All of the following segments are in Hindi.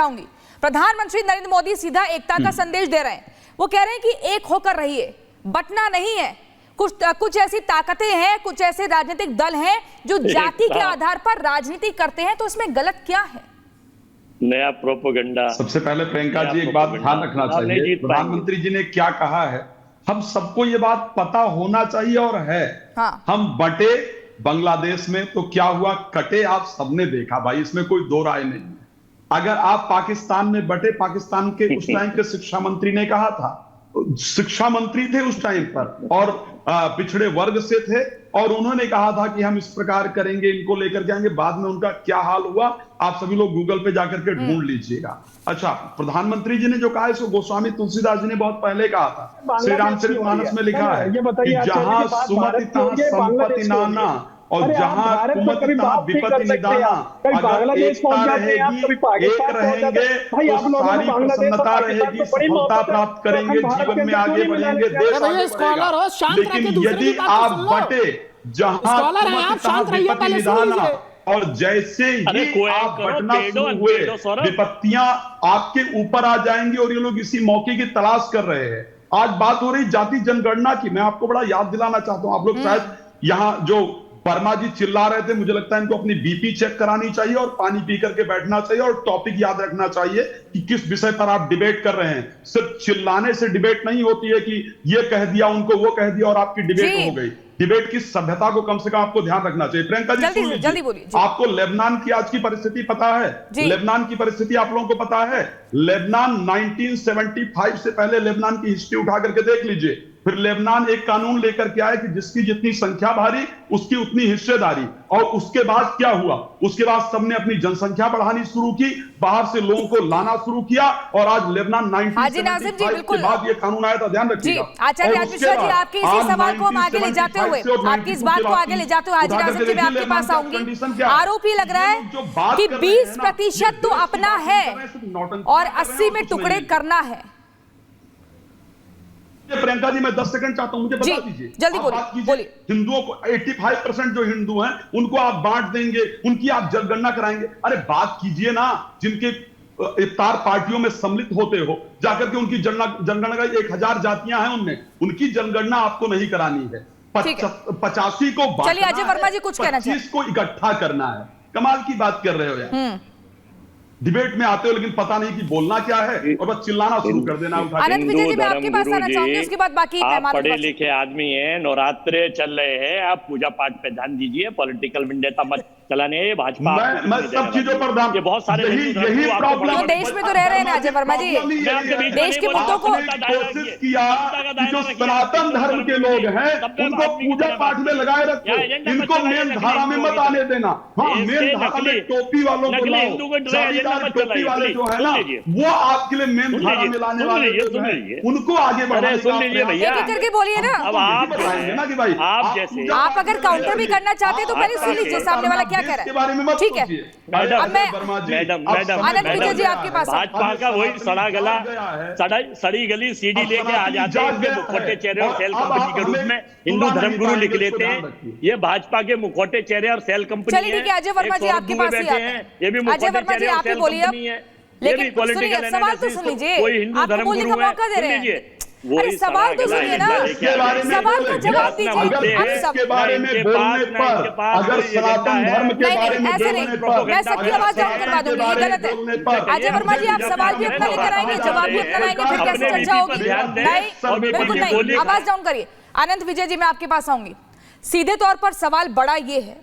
चाहूंगी। प्रधानमंत्री नरेंद्र मोदी सीधा एकता का संदेश दे रहे हैं। वो कह रहे हैं कि एक होकर रहिए, बंटना नहीं है। कुछ ऐसी ताकतें हैं, कुछ ऐसे राजनीतिक दल हैं जो जाति के आधार पर राजनीति करते हैं, तो इसमें गलत क्या है? नया प्रोपेगेंडा। सबसे पहले प्रियंका जी एक बात ध्यान रखना चाहिए, प्रधानमंत्री जी ने क्या कहा है, हम सबको ये बात पता होना चाहिए और है। हाँ। हम बटे बांग्लादेश में तो क्या हुआ, कटे आप सबने देखा भाई, इसमें कोई दो राय नहीं है। अगर आप पाकिस्तान में बटे, पाकिस्तान के उस टाइम के शिक्षा मंत्री ने कहा था, शिक्षा मंत्री थे उस टाइम पर और पिछड़े वर्ग से थे, और उन्होंने कहा था कि हम इस प्रकार करेंगे, इनको लेकर के आएंगे। बाद में उनका क्या हाल हुआ आप सभी लोग गूगल पे जाकर के ढूंढ लीजिएगा। अच्छा, प्रधानमंत्री जी ने जो कहा है इसको गोस्वामी तुलसीदास जी ने बहुत पहले कहा था। श्री रामचरितमानस में लिखा है कि जहां सुमति तहां संपत्ति नाना और जहां कुमति तहां विपत्ति निदाना। अगर एकता रहेगी, एक रहेंगे तो सारी प्रसन्नता रहेगी, सफलता प्राप्त करेंगे, जीवन में आगे बढ़ेंगे, देश आगे बढ़ेगा। लेकिन यदि आप बटे, जहां कुमति तहां विपत्ति निदाना, और जैसे ही आप बटना शुरू हुए, विपत्तियां आपके ऊपर आ जाएंगी और ये लोग इसी मौके की तलाश कर रहे हैं। आज बात हो रही जाति जनगणना की, मैं आपको बड़ा याद दिलाना चाहता हूं। आप लोग शायद यहां जो वर्मा जी चिल्ला रहे थे, मुझे लगता है इनको अपनी बीपी चेक करानी चाहिए और पानी पी करके बैठना चाहिए और टॉपिक याद रखना चाहिए कि किस विषय पर आप डिबेट कर रहे हैं। सिर्फ चिल्लाने से डिबेट नहीं होती है कि ये कह दिया उनको, वो कह दिया और आपकी डिबेट हो गई। डिबेट की सभ्यता को कम से कम आपको ध्यान रखना चाहिए। प्रियंका जी जल्दी बोलिए। आपको लेबनान की आज की परिस्थिति पता है? लेबनान की परिस्थिति आप लोगों को पता है? लेबनान 1975 से पहले लेबनान की हिस्ट्री उठा करके देख लीजिए। फिर लेबनान एक कानून लेकर के आया कि जिसकी जितनी संख्या भारी उसकी उतनी हिस्सेदारी, और उसके बाद क्या हुआ, उसके बाद सबने अपनी जनसंख्या बढ़ानी शुरू की, बाहर से लोगों को लाना शुरू किया, और आज लेबनान 1975 के बाद ये कानून आया था, ध्यान रखिएगा। आचार्य आज मिश्रा जी, आपके इसी सवाल को हम आगे ले जाते हुए, आपकी इस बात को आगे ले जाते हुए हाजी नाज़िम जी मैं आपके पास आऊंगी। आरोप ये लग रहा है कि 20% तो अपना है और 80 में टुकड़े करना है। प्रियंका जी मैं 10 सेकंड चाहता हूं, मुझे बता दीजिए, जल्दी बोलिए। हिंदुओं को 85% जो हिंदू हैं उनको आप बांट देंगे, उनकी आप जनगणना कराएंगे। अरे बात कीजिए ना, जिनके इफ्तार पार्टियों में सम्मिलित होते हो, जाकर के उनकी जनगणना 1000 जातियां हैं उनमें, उनकी जनगणना आपको नहीं करानी है। 85 को चलिए अजय वर्मा जी कुछ कहना चाहिए, 25 को इकट्ठा करना है। कमाल की बात कर रहे हो यार। डिबेट में आते हो लेकिन पता नहीं कि बोलना क्या है और बस चिल्लाना शुरू कर देना। आनंद विजय जी मैं आपके पास आना चाहूंगी, उसके बाद बाकी आप पढ़े लिखे आदमी हैं, नवरात्रे चल रहे हैं, आप पूजा पाठ पे ध्यान दीजिए, पॉलिटिकल विंडेटा मत चलाने। भाजपा मैं सब चीजों पर ध्यान, ये बहुत सारे यही प्रॉब्लम, देश में तो रह रहे हैं अजय वर्मा जी, देश के मुद्दों को कोशिश किया कि जो सनातन धर्म के लोग हैं उनको पूजा पाठ में लगाए रखो, इनको मेन धारा में मत आने देना। हाँ, मेन धारा में टोपी वालों को लाओ, टोपी वाले जो है ना वो आपके लिए मेन धारा में लाने वाले उनको आगे बढ़ाने। सुन लीजिए भैया, करके बोलिए ना। अब आप बताएंगे ना कि भाई आप जैसे आप अगर काउंटर भी करना चाहते हैं तो पहले सुन लीजिए सामने वाला क्या कह रहा है। ठीक है मैडम आनंद विजय जी आपके पास, भाजपा का वही सड़ा गला, सड़ी गली सीडी लेके आ जाते हैं अपने मुखौटे चेहरे और सेल कंपनी के रूप में, हिंदू धर्मगुरु लिख लेते हैं। ये भाजपा के मुखौटे चेहरे और सेल कंपनी। चलिए ठीक है अजय वर्मा जी आपके पास ही हैं, ये भी अजय वर्मा जी आप ही बोलिए। लेकिन सुनिए सवाल तो सुन लीजिए, आपको बोलने का मौका दे रहे हैं। अरे सवाल तो सुनिए ना, सवाल का जवाब दीजिए। इसके बारे में बोलने पर, अगर सनातन धर्म के बारे में बोलने पर मैं सबकी आवाज डाउन करवा दूंगी, ये गलत है। अजय वर्मा जी आप सवाल भी अपना लेकर आएंगे, जवाब भी अपना लाएंगे, फिर कैसे चर्चा होगी? नहीं बिल्कुल नहीं, आवाज डाउन करिए। आनंद विजय जी मैं आपके पास आऊंगी। सीधे तौर पर सवाल बड़ा ये है,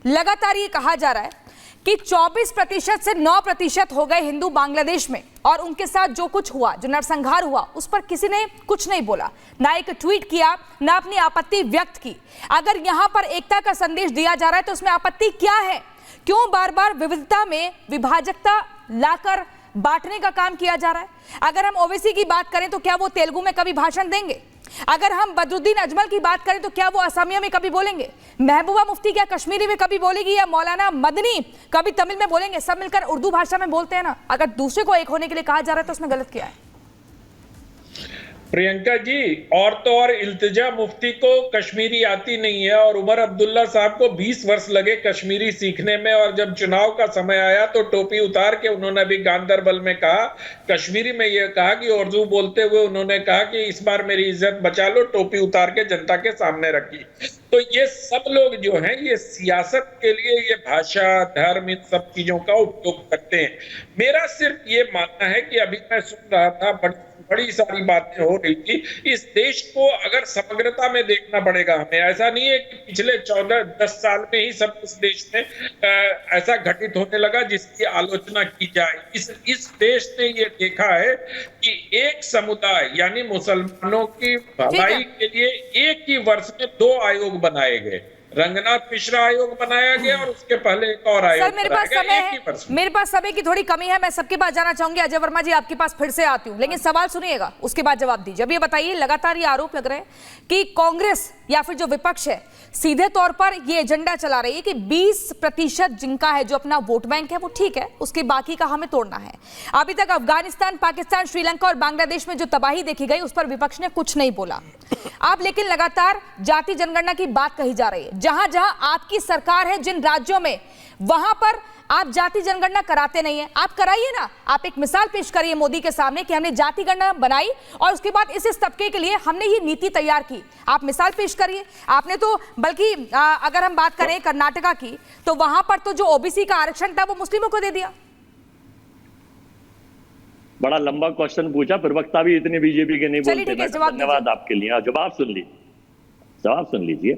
लगातार ये कहा जा रहा है कि 24% से 9% हो गए हिंदू बांग्लादेश में, और उनके साथ जो कुछ हुआ, जो नरसंहार हुआ, उस पर किसी ने कुछ नहीं बोला, ना एक ट्वीट किया, ना अपनी आपत्ति व्यक्त की। अगर यहां पर एकता का संदेश दिया जा रहा है तो उसमें आपत्ति क्या है? क्यों बार बार विविधता में विभाजकता लाकर बांटने का काम किया जा रहा है? अगर हम ओवैसी की बात करें तो क्या वो तेलुगु में कभी भाषण देंगे? अगर हम बदरुद्दीन अजमल की बात करें तो क्या वो असमिया में कभी बोलेंगे? महबूबा मुफ्ती क्या कश्मीरी में कभी बोलेगी, या मौलाना मदनी कभी तमिल में बोलेंगे? सब मिलकर उर्दू भाषा में बोलते हैं ना। अगर दूसरे को एक होने के लिए कहा जा रहा है तो उसमें गलत क्या है? प्रियंका जी, और तो और इल्तिजा मुफ्ती को कश्मीरी आती नहीं है और उमर अब्दुल्ला साहब को 20 वर्ष लगे कश्मीरी सीखने में, और जब चुनाव का समय आया तो टोपी उतार के उन्होंने भी गांदरबल में कहा, कश्मीरी में यह कहा कि उर्दू बोलते हुए उन्होंने कहा कि इस बार मेरी इज्जत बचा लो, टोपी उतार के जनता के सामने रखी। तो ये सब लोग जो हैं ये सियासत के लिए ये भाषा, धर्म, इन सब चीजों का उपयोग करते हैं। मेरा सिर्फ ये मानना है कि अभी मैं सुन रहा था, बड़ी सारी बातें हो रही थी, इस देश को अगर समग्रता में देखना पड़ेगा हमें। ऐसा नहीं है कि पिछले 14-10 साल में ही सब इस देश में ऐसा घटित होने लगा जिसकी आलोचना की जाए। इस देश ने ये देखा है कि एक समुदाय यानी मुसलमानों की भलाई के लिए एक ही वर्ष में 2 आयोग बनाए गए। रंगनाथ मिश्रा आयोग बनाया गया और उसके पहले एक और आयोग सर, मेरे पास समय की थोड़ी कमी है, मैं सबके पास जाना चाहूंगी। अजय वर्मा जी, आपके पास फिर से आती हूँ, लेकिन सवाल सुनिएगा, उसके बाद जवाब दीजिए। अब ये बताइए, लगातार ये आरोप लग रहे हैं कि कांग्रेस या फिर जो विपक्ष है सीधे तौर पर ये एजेंडा चला रही है कि 20% जिनका है जो अपना वोट बैंक है वो ठीक है, उसके बाकी का हमें तोड़ना है। अभी तक अफगानिस्तान, पाकिस्तान, श्रीलंका और बांग्लादेश में जो तबाही देखी गई उस पर विपक्ष ने कुछ नहीं बोला। अब लेकिन लगातार जाति जनगणना की बात कही जा रही है। जहां जहां आपकी सरकार है, जिन राज्यों में, वहां पर आप जाति जनगणना कराते नहीं है। आप कराइए ना, आप एक मिसाल पेश करिए मोदी के सामने कि हमने जाति गणना बनाई और उसके बाद इस तबके के लिए हमने ये नीति तैयार की। आप मिसाल पेश करिए। आपने तो बल्कि अगर हम बात करें कर्नाटका की, तो वहां पर तो जो ओबीसी का आरक्षण था वो मुस्लिमों को दे दिया। बड़ा लंबा क्वेश्चन पूछा, प्रवक्ता भी इतने बीजेपी के नहीं बोलते। धन्यवाद आपके लिए। जवाब सुन लीजिए।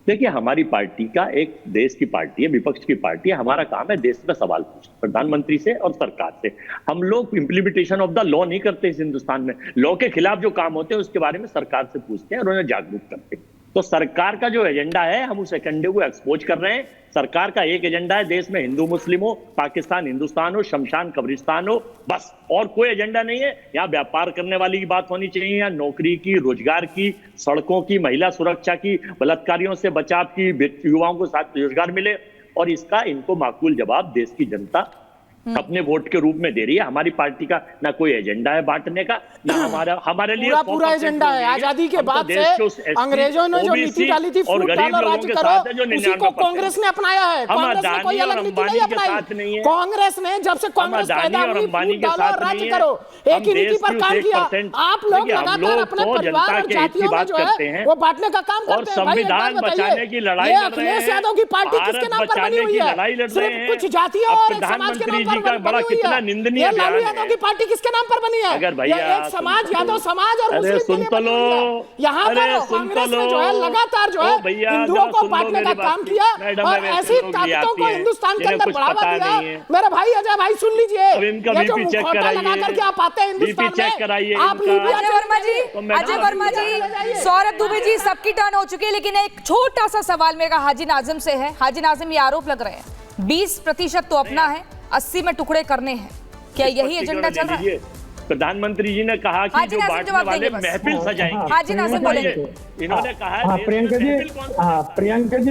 देखिए, हमारी पार्टी का, एक देश की पार्टी है, विपक्ष की पार्टी है, हमारा काम है देश में सवाल पूछना, प्रधानमंत्री से और सरकार से। हम लोग इंप्लीमेंटेशन ऑफ द लॉ नहीं करते इस हिंदुस्तान में। लॉ के खिलाफ जो काम होते हैं उसके बारे में सरकार से पूछते हैं और उन्हें जागरूक करते हैं। तो सरकार का जो एजेंडा है हम उस एजेंडे को एक्सपोज कर रहे हैं। सरकार का एक एजेंडा है, देश में हिंदू मुस्लिम हो, पाकिस्तान हिंदुस्तान हो, शमशान कब्रिस्तान हो, बस, और कोई एजेंडा नहीं है। यहाँ व्यापार करने वाली की बात होनी चाहिए, या नौकरी की, रोजगार की, सड़कों की, महिला सुरक्षा की, बलात्कारियों से बचाव की, युवाओं को साथ रोजगार मिले, और इसका इनको माकूल जवाब देश की जनता अपने वोट के रूप में दे रही है। हमारी पार्टी का ना कोई एजेंडा है बांटने का, ना हमारे लिए पूरा एजेंडा है। आजादी के बाद से अंग्रेजों ने जो नीति डाली थी, फूट डालो राज करो, उसी को कांग्रेस ने अपनाया है। कांग्रेस ने कोई अलग नीति नहीं अपनाई। कांग्रेस ने जब से कांग्रेस पैदा हुई, फूट डालो राज करो, एक ही नीति पर काम किया। आप लोग लगातार अपने परिवार और जातियों में जो है वो बांटने का काम करते हैं। संविधान बचाने की लड़ाई लड़ रहे हैं। अखिलेश यादव की पार्टी किसके नाम पर बनी हुई है? सिर्फ कुछ जातियों और समाज के नाम का बड़ा कितना निंदनीय लालू यादव की पार्टी किसके नाम पर बनी है? अगर भैया एक समाज, यादव समाज और मुस्लिम सुन तो लो, यहाँ पर कांग्रेस ने जो है लगातार जो है हिंदुओं को बांटने का काम किया और ऐसी ताकतों को हिंदुस्तान के अंदर बढ़ावा दिया। मेरे भाई अजय भाई सुन लीजिए, ये जो मुखौटा लगा करके आप आते हैं हिंदुस्तान में, आप अजय वर्मा जी, सौरभ दुबे जी, सबकी टर्न हो चुकी है, लेकिन एक छोटा सा सवाल मेरा हाजी नाजिम से है। हाजी नाजिम, ये आरोप लग रहे हैं 20% तो अपना है, 80 में टुकड़े करने हैं, क्या यही एजेंडा चल रहा है? प्रधानमंत्री जी ने कहा कि जो बांटने वाले महफिल सजाएंगे, हाजी नाजिम बोलेंगे। इन्होंने कहा प्रियंका जी